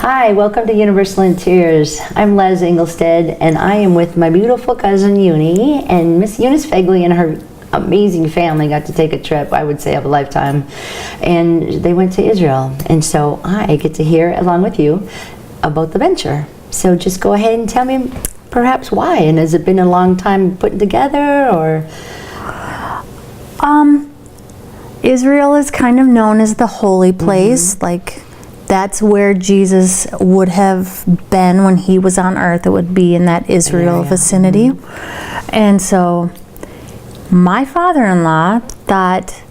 Hi, welcome to Universal Interiors. I'm Les Engelstead, and I am with my beautiful cousin Uni, and Miss Eunice Fegley and her amazing family got to take a trip, I would say, of a lifetime, and they went to Israel. And so I get to hear, along with you, about the venture. So just go ahead and tell me perhaps why, and has it been a long time putting together, or? Israel is kind of known as the holy place, like that's where Jesus would have been when he was on earth. It would be in that Israel vicinity. And so my father-in-law thought,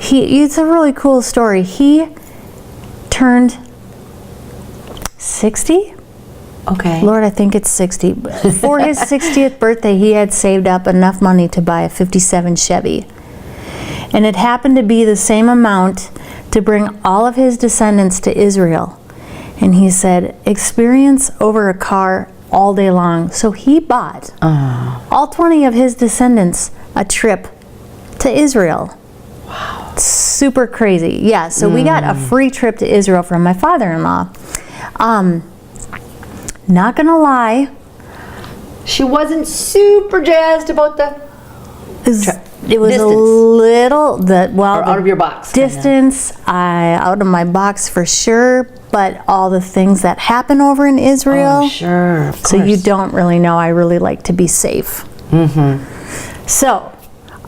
it's a really cool story. He turned 60? Okay. Lord, I think it's 60. For his 60th birthday, he had saved up enough money to buy a 57 Chevy. And it happened to be the same amount to bring all of his descendants to Israel. And he said, experience over a car all day long. So he bought all 20 of his descendants a trip to Israel. Wow. Super crazy. Yeah, so we got a free trip to Israel from my father-in-law. Not gonna lie, She wasn't super jazzed about the it was distance. a little Or out of your box. Distance, out of my box for sure, but all the things that happen over in Israel. Oh, sure. Of So you course. don't really know. I really like to be safe. So,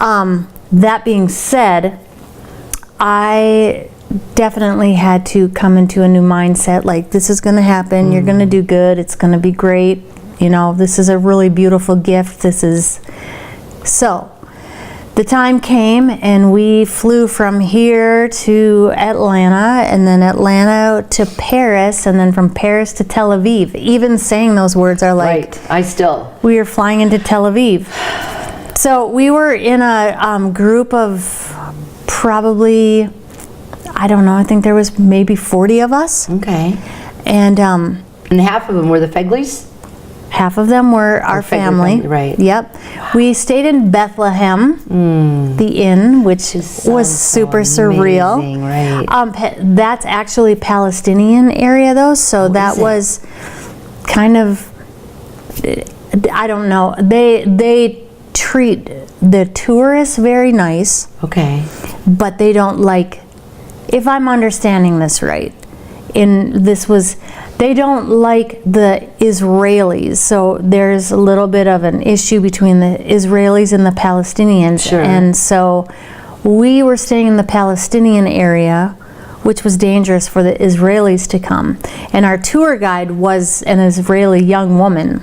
that being said, I definitely had to come into a new mindset. Like, this is going to happen. You're going to do good. It's going to be great. You know, this is a really beautiful gift. So. The time came and we flew from here to Atlanta, and then Atlanta to Paris, and then from Paris to Tel Aviv. Even saying those words are like, Right. we are flying into Tel Aviv. So we were in a group of probably, I don't know, I think there was maybe 40 of us. Okay. And And half of them were the Fegleys? half of them were our Fegley family. right. Yep. We stayed in Bethlehem, the inn, which was super surreal. Amazing, right. That's actually Palestinian area though, so that is it? was kind of, I don't know. They treat the tourists very nice, Okay. but they don't like, if I'm understanding this right, they don't like the Israelis. So there's a little bit of an issue between the Israelis and the Palestinians. Sure. And so we were staying in the Palestinian area, which was dangerous for the Israelis to come. And our tour guide was an Israeli young woman.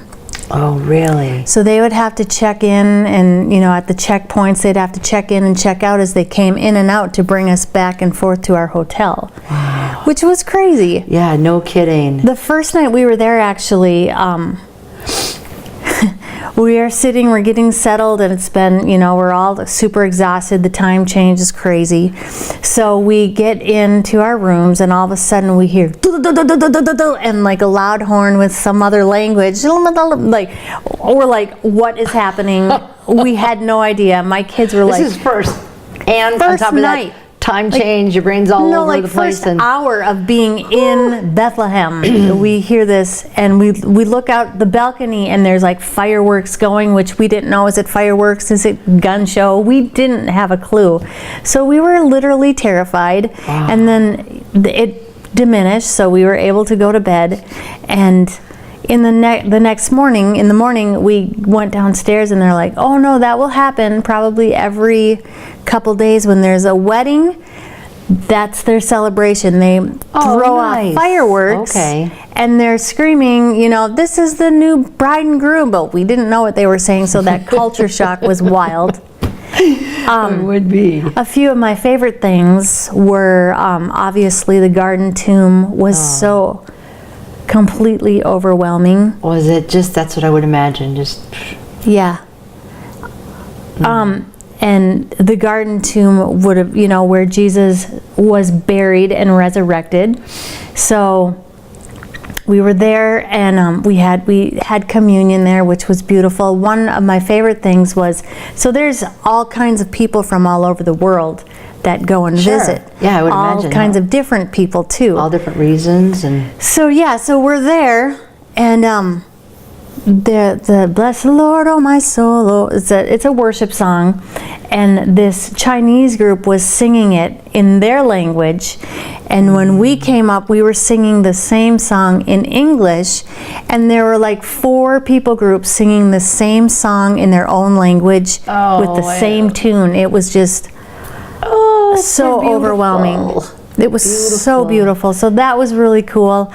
Oh, really? So they would have to check in, and at the checkpoints they'd have to check in and check out as they came in and out to bring us back and forth to our hotel. Wow. Which was crazy. Yeah, no kidding. The first night we were there, actually, we're getting settled, and it's been, we're all super exhausted. The time change is crazy. So we get into our rooms, and all of a sudden we hear and like a loud horn with some other language. Like, we're like, what is happening? We had no idea. My kids were like, this is first. And First on top of night. that, time change, your brain's all over the place. First hour of being in Bethlehem, we hear this, and we look out the balcony, and there's like fireworks going, which we didn't know. Is it fireworks? Is it gun show? We didn't have a clue. So we were literally terrified. Wow. And then it diminished, so we were able to go to bed. And in the next morning, we went downstairs, and they're like, oh no, that will happen probably every couple days when there's a wedding. That's their celebration. They throw nice. off fireworks, Okay. and they're screaming, this is the new bride and groom, but we didn't know what they were saying, so that culture shock was wild. It would be. A few of my favorite things were, obviously the garden tomb was so completely overwhelming. Was it just, that's what I would imagine, just... Yeah. And the garden tomb would have, where Jesus was buried and resurrected. So we were there, and we had communion there, which was beautiful. One of my favorite things was, so there's all kinds of people from all over the world that go and Sure. visit. Yeah, I would all imagine. kinds of different people too. All different reasons and... So yeah, so we're there, and the Bless the Lord, oh my soul, oh, it's a worship song, and this Chinese group was singing it in their language, and when we came up, we were singing the same song in English, and there were like 4 people groups singing the same song in their own language with the same tune. It was just so overwhelming. It was so beautiful. So that was really cool.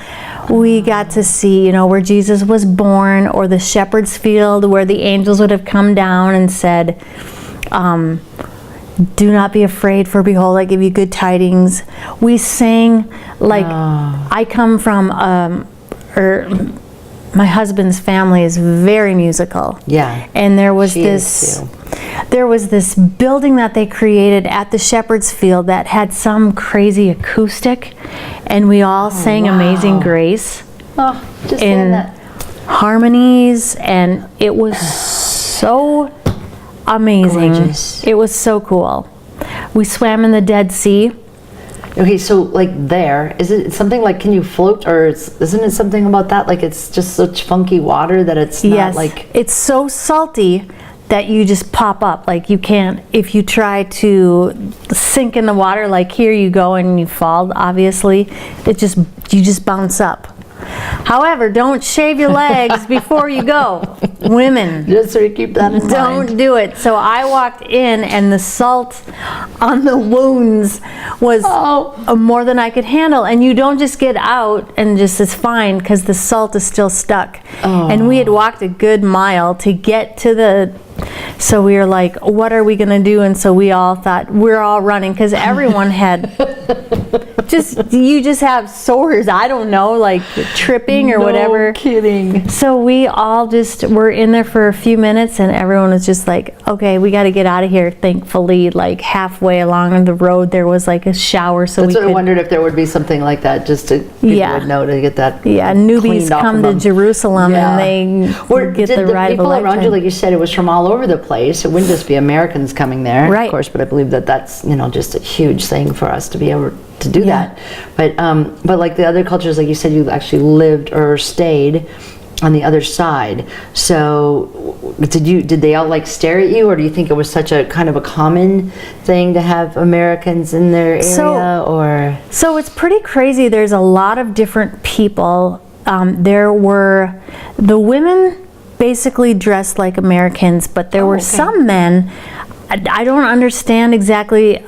We got to see, you know, where Jesus was born, or the shepherd's field where the angels would have come down and said, do not be afraid, for behold, I give you good tidings. We sang like, I come from, my husband's family is very musical. Yeah. And there was She is too. there was this building that they created at the Shepherd's Field that had some crazy acoustic, and we all sang Amazing Grace Oh, just in saying that. harmonies, and it was so amazing. Gorgeous. It was so cool. We swam in the Dead Sea. Okay, so like there, is it something like, can you float, or isn't it something about that? Like it's just such funky water that it's not Yes, like... it's so salty that you just pop up. Like you can't, if you try to sink in the water, like here you go and you fall, obviously, you just bounce up. However, don't shave your legs before you go. Women, Just so you keep that in don't mind. do it. So I walked in, and the salt on the wounds was more than I could handle. And you don't just get out and just it's fine, because the salt is still stuck. And we had walked a good mile to get to the... So we were like, what are we going to do? And so we all thought, we're all running, because everyone had... you just have sores, I don't know, like tripping or whatever. No kidding. So we all just were in there for a few minutes, and everyone was just like, okay, we got to get out of here. Thankfully, like halfway along the road, there was like a shower, so That's we what I could... wondered, if there would be something like that, just to people would know to get that. Yeah, newbies cleaned off come of to them. Jerusalem, Yeah. and they Or get did the ride of a people around you, lifetime. like you said, it was from all over the place. It wouldn't just be Americans coming there, Right. of course, but I believe that that's, you know, just a huge thing for us to be able to do that. But like the other cultures, like you said, you actually lived or stayed on the other side. So did they all like stare at you, or do you think it was such a kind of a common thing to have Americans in their area, or? So it's pretty crazy. There's a lot of different people. There were the women basically dressed like Americans, but there were some men. I don't understand exactly.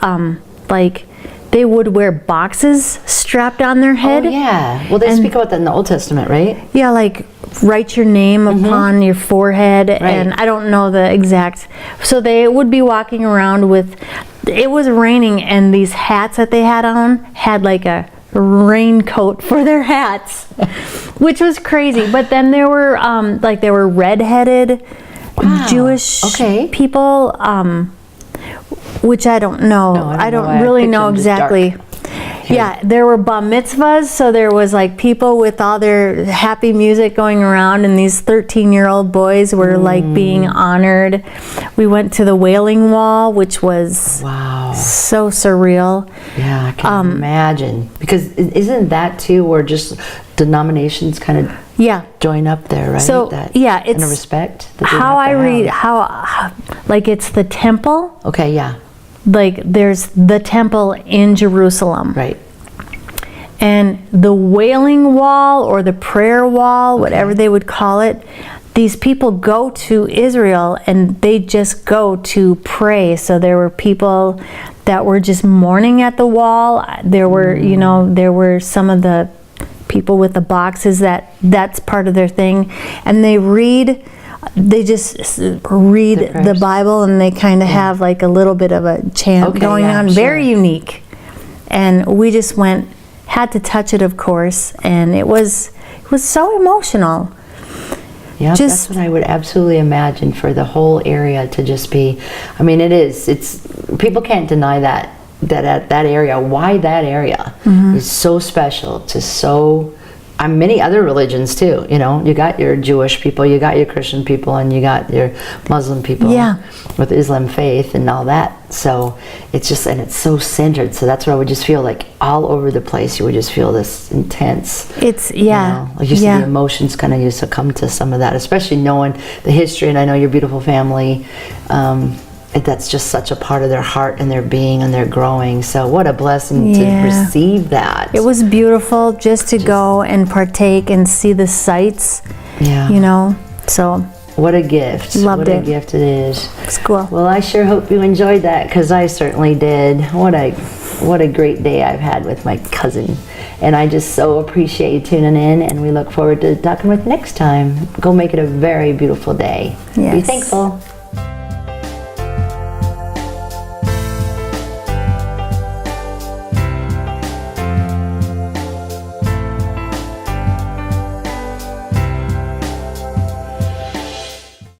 Like they would wear boxes strapped on their head. Oh, yeah. Well, they speak about that in the Old Testament, right? Yeah, like write your name upon your forehead, and I don't know the exact. So they would be walking around with, it was raining, and these hats that they had on had like a raincoat for their hats, which was crazy. But then there were there were redheaded Jewish people, which I don't know. No, I don't I really picture know them just exactly. dark. Yeah, there were bar mitzvahs, so there was like people with all their happy music going around, and these 13-year-old boys were like being honored. We went to the Wailing Wall, which was so surreal. Yeah, I can imagine. Because isn't that too where just denominations kind of join up there, right? So yeah, it's in a respect. that they how have to I read have. how like it's the temple. Okay, yeah, Like there's the temple in Jerusalem. right. And the Wailing Wall or the Prayer Wall, whatever they would call it, these people go to Israel and they just go to pray. So there were people that were just mourning at the wall. There were, you know, there were some of the people with the boxes that's part of their thing. And they just read the Bible, and they kind of have like a little bit of a chant going on. Very unique. And we just had to touch it, of course, and it was so emotional. Yeah, that's what I would absolutely imagine for the whole area to just be. I mean, it's people can't deny that at that area, why that area is so special to so. many other religions too. You know, you got your Jewish people, you got your Christian people, and you got your Muslim people Yeah. with Islam faith and all that. So it's just, and it's so centered. So that's where I would just feel like all over the place. You would just feel this intense. It's, You know, like you said, the yeah. emotions kind of used to come to some of that, especially knowing the history. And I know your beautiful family. That's just such a part of their heart and their being, and their growing. So what a blessing to Yeah. receive that. It was beautiful just to go and partake and see the sights, Yeah. you know, so What a gift. Loved what it. a gift it is. it's cool. Well, I sure hope you enjoyed that, because I certainly did. What a great day I've had with my cousin. And I just so appreciate you tuning in, and we look forward to talking with you next time. Go make it a very beautiful day. Be Yes. thankful.